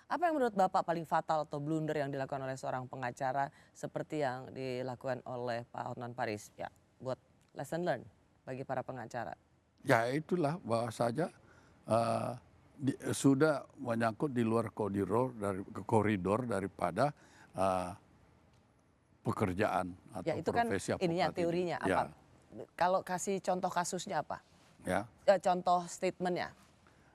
Apa yang menurut Bapak paling fatal atau blunder yang dilakukan oleh seorang pengacara seperti yang dilakukan oleh Pak Hotman Paris? Ya, buat lesson learn bagi para pengacara. Ya itulah bahwa saja sudah menyangkut di luar koridor daripada eh, pekerjaan Ya atau itu kan profesi ininya avokat ini. teorinya apa? Ya, Kalau kasih contoh kasusnya apa? ya, Contoh statementnya.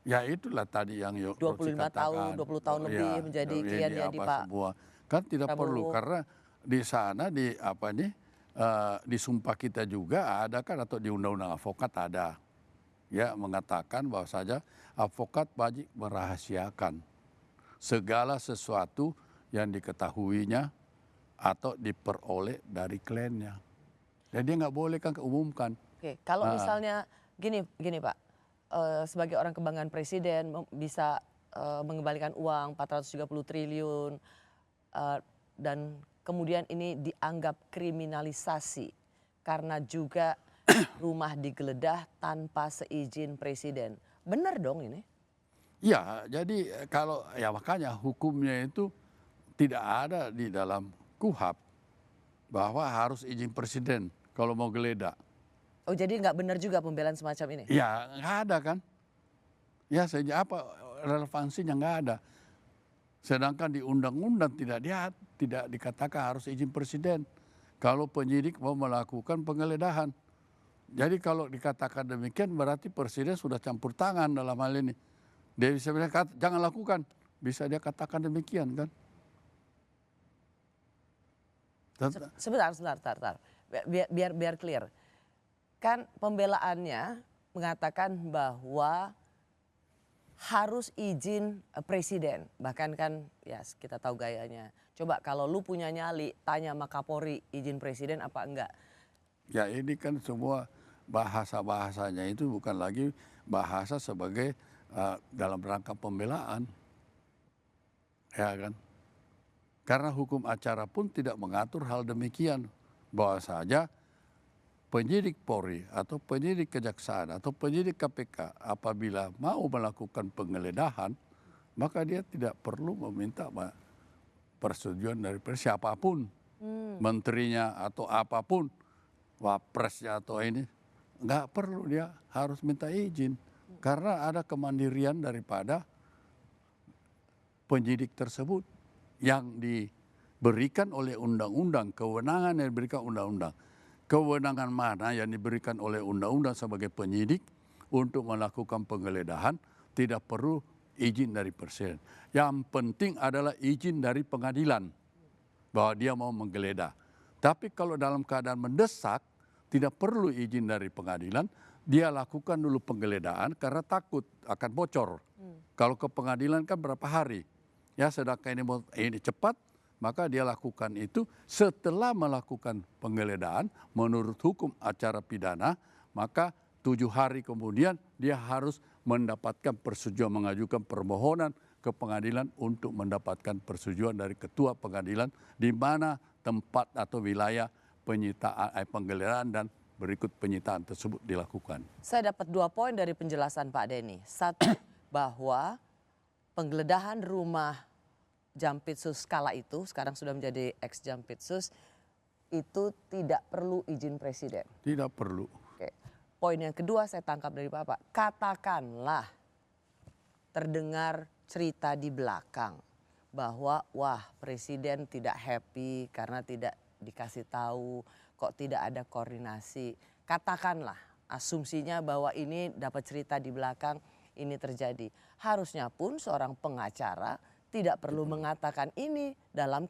ya itulah tadi yang Roci 25 tahun, katakan. 20 tahun Oh, lebih ya, menjadi ini kliennya di apa Pak semua kan tidak perlu Prabowo. karena di sana di apa nih di sumpah kita juga ada kan atau di undang-undang avokat ada ya mengatakan bahwa saja avokat wajib merahasiakan segala sesuatu yang diketahuinya atau diperoleh dari kliennya. Jadi dia nggak boleh kan keumumkan. Oke, kalau Ah, misalnya gini gini Pak, sebagai orang kebanggaan presiden bisa, mengembalikan uang 430 triliun, eee, dan kemudian ini dianggap kriminalisasi karena juga rumah digeledah tanpa seizin presiden. Benar dong ini? iya, jadi kalau ya makanya hukumnya itu tidak ada di dalam KUHP bahwa harus izin presiden kalau mau geledah. Oh jadi nggak benar juga pembelaan semacam ini? Ya nggak ada kan? Ya sejak apa relevansinya nggak ada. Sedangkan di undang-undang tidak dikatakan harus izin presiden kalau penyidik mau melakukan penggeledahan. Jadi kalau dikatakan demikian berarti presiden sudah campur tangan dalam hal ini. Dia bisa bilang jangan lakukan, bisa dia katakan demikian kan. Sebentar sebentar, sebentar, sebentar. Biar clear. Kan pembelaannya mengatakan bahwa harus izin presiden. Bahkan kan ya kita tahu gayanya. Coba kalau lu punya nyali, tanya sama Kapolri izin presiden apa enggak. Ya ini kan semua bahasa-bahasanya itu bukan lagi bahasa sebagai dalam rangka pembelaan, ya kan? Karena hukum acara pun tidak mengatur hal demikian, bahwa saja penyidik Polri atau penyidik Kejaksaan atau penyidik KPK apabila mau melakukan penggeledahan, maka dia tidak perlu meminta persetujuan dari siapapun, menterinya atau apapun, wapresnya atau ini, nggak perlu dia harus minta izin karena ada kemandirian daripada penyidik tersebut yang diberikan oleh undang-undang, kewenangan yang diberikan undang-undang. Kewenangan mana yang diberikan oleh undang-undang sebagai penyidik untuk melakukan penggeledahan tidak perlu izin dari presiden. Yang penting adalah izin dari pengadilan bahwa dia mau menggeledah. Tapi kalau dalam keadaan mendesak tidak perlu izin dari pengadilan, dia lakukan dulu penggeledahan karena takut akan bocor. Kalau ke pengadilan kan berapa hari. Ya sedangkan ini cepat, maka dia lakukan itu setelah melakukan penggeledahan menurut hukum acara pidana, maka 7 hari kemudian dia harus mendapatkan persetujuan mengajukan permohonan ke pengadilan untuk mendapatkan persetujuan dari ketua pengadilan di mana tempat atau wilayah penyitaan penggeledahan dan berikut penyitaan tersebut dilakukan. Saya dapat 2 poin dari penjelasan Pak Denny. Satu, bahwa penggeledahan rumah Jampitsus kala itu, sekarang sudah menjadi ex Jampitsus, itu tidak perlu izin presiden. Tidak perlu. Oke. Poin yang kedua saya tangkap dari Bapak, katakanlah terdengar cerita di belakang bahwa wah presiden tidak happy karena tidak dikasih tahu, kok tidak ada koordinasi. Katakanlah asumsinya bahwa ini dapat cerita di belakang ini terjadi. Harusnya pun seorang pengacara tidak perlu mengatakan ini dalam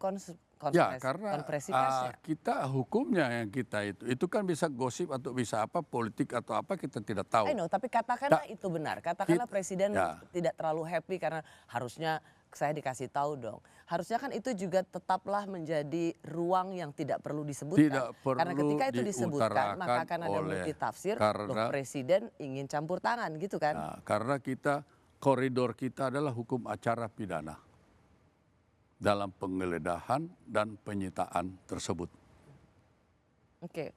Ya, karena konferensi persnya. kita hukumnya yang kita itu kan bisa gosip atau bisa apa politik atau apa kita tidak I tahu. know, tapi Tak, katakanlah itu benar. Katakanlah kita, presiden ya, tidak terlalu happy karena harusnya saya dikasih tahu dong. Harusnya kan itu juga tetaplah menjadi ruang yang tidak perlu disebutkan. tidak Karena perlu ketika itu disebutkan maka diutarakan akan ada oleh multitafsir, loh karena presiden ingin campur tangan gitu kan. karena kita koridor kita adalah hukum acara pidana dalam penggeledahan dan penyitaan tersebut. Oke.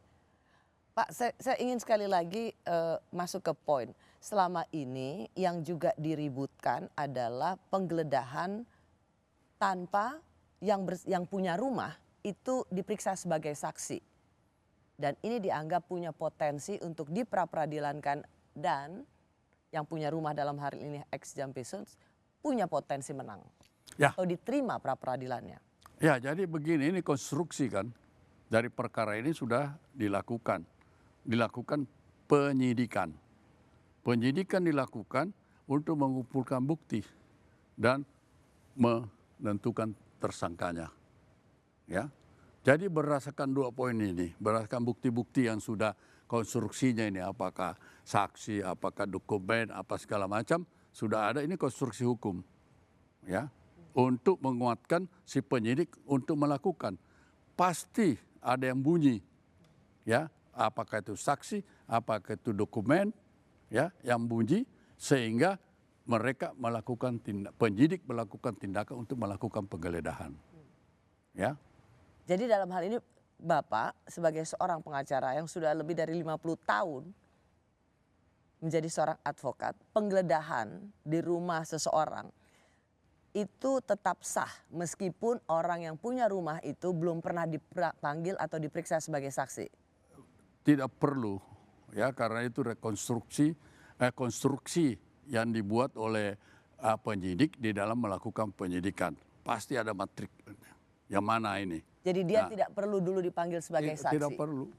Pak, saya ingin sekali lagi masuk ke poin. Selama ini yang juga diributkan adalah penggeledahan tanpa yang punya rumah itu diperiksa sebagai saksi. Dan ini dianggap punya potensi untuk dipra-peradilankan, dan yang punya rumah dalam hari ini ex Jampitsus punya potensi menang. Ya. Atau diterima pra-peradilannya. Ya, jadi begini, ini konstruksi kan dari perkara ini sudah dilakukan penyidikan. Penyidikan dilakukan untuk mengumpulkan bukti dan menentukan tersangkanya. Ya. Jadi berdasarkan 2 poin ini, berdasarkan bukti-bukti yang sudah konstruksinya ini, apakah saksi, apakah dokumen, apa segala macam, sudah ada, ini konstruksi hukum. Ya. Untuk menguatkan si penyidik untuk melakukan. Pasti ada yang bunyi. Ya, apakah itu saksi, apakah itu dokumen, ya, yang bunyi sehingga mereka melakukan penyidik melakukan tindakan untuk melakukan penggeledahan. Ya. Jadi dalam hal ini Bapak sebagai seorang pengacara yang sudah lebih dari 50 tahun menjadi seorang advokat, penggeledahan di rumah seseorang itu tetap sah meskipun orang yang punya rumah itu belum pernah dipanggil atau diperiksa sebagai saksi. Tidak perlu, ya, karena itu konstruksi yang dibuat oleh penyidik di dalam melakukan penyidikan. Pasti ada matrik yang mana ini. Jadi dia tidak perlu dulu dipanggil sebagai saksi. Tidak perlu.